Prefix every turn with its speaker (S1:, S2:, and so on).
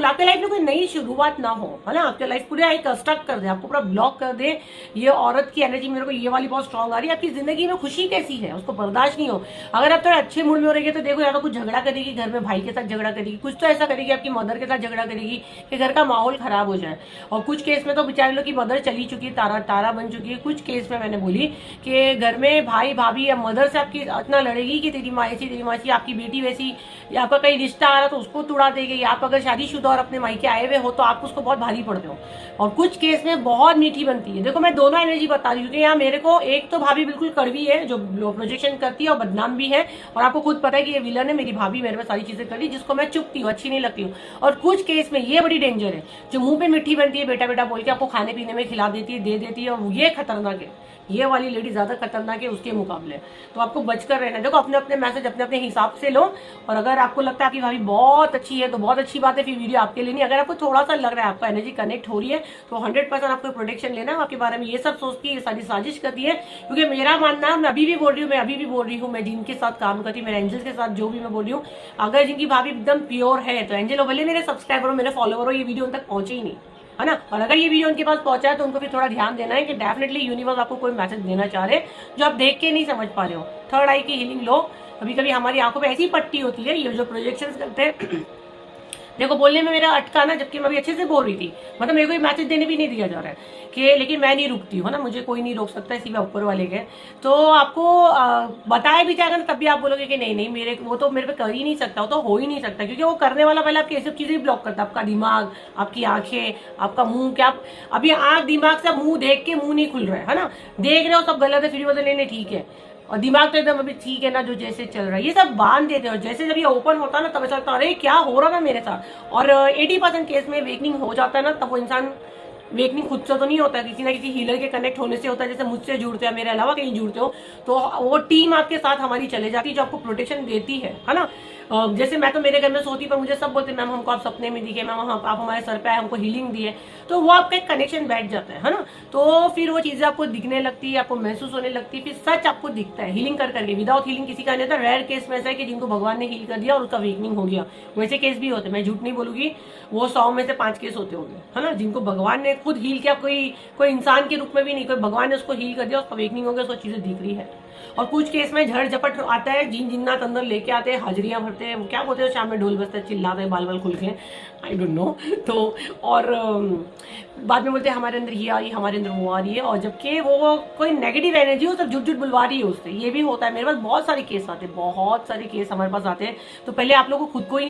S1: आपके लाइफ में कोई नई शुरुआत ना हो, है ना, आपके लाइफ पूरा एक कंस्ट्रक्ट कर दे, आपको पूरा ब्लॉक कर दे। ये औरत की एनर्जी मेरे को ये वाली बहुत स्ट्रांग आ रही है। आपकी जिंदगी में खुशी कैसी है उसको बर्दाश्त नहीं हो। अगर आप थोड़े अच्छे मूड में हो रही तो देखो, या तो कुछ झगड़ा करेगी घर में, भाई के साथ झगड़ा करेगी, कुछ तो ऐसा करेगी आपकी मदर के साथ झगड़ा करेगी कि घर का माहौल खराब हो जाए। और कुछ केस में तो बेचारे लोग की मदर चली चुकी है, तारा तारा बन चुकी है। कुछ केस में मैंने बोली कि घर में भाई भाभी या मदर से आपकी इतना लड़ेगी कि तेरी माँ ऐसी, तेरी माँ ऐसी, आपकी बेटी वैसी, या आपका कहीं रिश्ता आ रहा तो उसको तुड़ा देगी। आप अगर शादीशुदा और अपने मायके आए हुए हो तो आप उसको बहुत भारी पड़ते हो। और कुछ केस में बहुत मीठी बनती है। देखो मैं दोनों एनर्जी बता रही हूँ, क्योंकि यहाँ मेरे को एक तो भाभी बिल्कुल कड़वी है जो प्रोजेक्शन करती है और बदनाम भी है, और आपको खुद पता है कि ये विलन है। मेरी भाभी मेरे पे सारी चीजें कर रही जिसको मैं चुपती हूँ, अच्छी नहीं लगती हूँ। और कुछ केस में ये बड़ी डेंजर है, जो मुंह पे मिट्टी बनती है, बेटा बेटा बोल के आपको खाने पीने में खिला देती है, दे देती है, और ये खतरनाक है। ये वाली लेडी ज्यादा खतरनाक है उसके मुकाबले। तो आपको बचकर रहना। देखो अपने अपने मैसेज अपने अपने हिसाब से लो, और अगर आपको लगता है आपकी भाभी बहुत अच्छी है तो बहुत अच्छी बात है, फिर वीडियो आपके लिए नहीं। अगर आपको थोड़ा सा लग रहा है आपका एनर्जी कनेक्ट हो रही है तो 100% आपको प्रोटेक्शन लेना है। आपके बारे में ये सब सोचती है, ये सारी साजिश करती है। क्योंकि मेरा मानना, मैं अभी भी बोल रही हूँ, मैं जिनके साथ काम करती हूँ, मेरे एंजल्स के साथ जो भी मैं बोल रही हूँ, अगर जिनकी भाभी एकदम प्योर है तो एंजल हो, भले मेरे सब्सक्राइबर हो, मेरे फॉलोवर हो, ये वीडियो उन तक पहुंचे ही नहीं, है ना। और अगर ये वीडियो उनके पास पहुंचा है तो उनको फिर थोड़ा ध्यान देना है कि डेफिनेटली यूनिवर्स आपको कोई मैसेज देना चाह रहे जो आप देख के नहीं समझ पा रहे हो। थर्ड आई की हीलिंग लो। कभी कभी हमारी आंखों पे ऐसी पट्टी होती है, ये जो प्रोजेक्शन करते हैं देखो बोलने में मेरा अटका ना, जबकि मैं अभी अच्छे से बोल रही थी, मतलब मेरे को मैसेज देने भी नहीं दिया जा रहा है कि, लेकिन मैं नहीं रुकती हूँ ना, मुझे कोई नहीं रोक सकता, सिवा ऊपर वाले के। तो आपको बताया भी जाएगा ना, तब भी आप बोलोगे कि नहीं नहीं मेरे वो तो मेरे पे कर ही नहीं सकता, वो तो हो ही नहीं सकता, क्योंकि वो करने वाला पहले आपकी ये सब चीजें ब्लॉक करता है। आपका दिमाग, आपकी आंखें, आपका मुंह, क्या अभी आंख दिमाग से मुंह देख के मुंह नहीं खुल रहा है ना, देख रहे हो सब गलत है, फिर बोलते नहीं नहीं ठीक है, और दिमाग तो एकदम अभी ठीक है ना, जो जैसे चल रहा है, ये सब बांध देते हैं। और जैसे जब ये ओपन होता है ना, तब ऐसा लगता है अरे क्या हो रहा था मेरे साथ। और 80% केस में वेकनिंग हो जाता है ना, तब वो इंसान वेकनिंग खुद से तो नहीं होता, किसी ना किसी हीलर के कनेक्ट होने से होता है। जैसे मुझसे जुड़ते हो, मेरे अलावा कहीं जुड़ते हो, तो वो टीम आपके साथ हमारी चले जाती है जो आपको प्रोटेक्शन देती है ना। जैसे मैं तो मेरे घर में सोती, पर मुझे सब बोलते मैम हमको आप सपने में दिखे, मैम आप हमारे सर पे आए, हमको हीलिंग दी है। तो वो आपका एक कनेक्शन बैठ जाता है ना। तो फिर वो चीजें आपको दिखने लगती है, आपको महसूस होने लगती है, फिर सच आपको दिखता है हीलिंग कर करके। विदाउट हीलिंग किसी का नहीं होता। रेयर केस में ऐसा है कि जिनको भगवान ने हील कर दिया और उसका वेकनिंग हो गया, वैसे केस भी होते हैं, मैं झूठ नहीं बोलूंगी, वो 100 में से 5 केस होते होंगे, है ना, जिनको भगवान ने खुद हील किया। कोई इंसान के रूप में भी नहीं, कोई भगवान ने उसको हील कर दिया, उसका वेकनिंग हो गया, उसको चीजें दिख रही है। और कुछ केस में झड़ झपट आता है, जिन जिन्नात अंदर लेके आते हैं, हाजरियां भरते हैं, क्या बोलते हैं, शाम में ढोल बजते चिल्लाते हैं, बाल बाल खुल के, आई डोंट नो। तो और बाद में बोलते हैं हमारे अंदर ये आ रही है, हमारे अंदर वो आ रही है, और जबकि वो कोई नेगेटिव एनर्जी हो, सब झूठ झूठ बुलवा रही है उससे। ये भी होता है, मेरे पास बहुत सारे केस आते हैं, बहुत सारे केस हमारे पास आते हैं। तो पहले आप लोगों को खुद को ही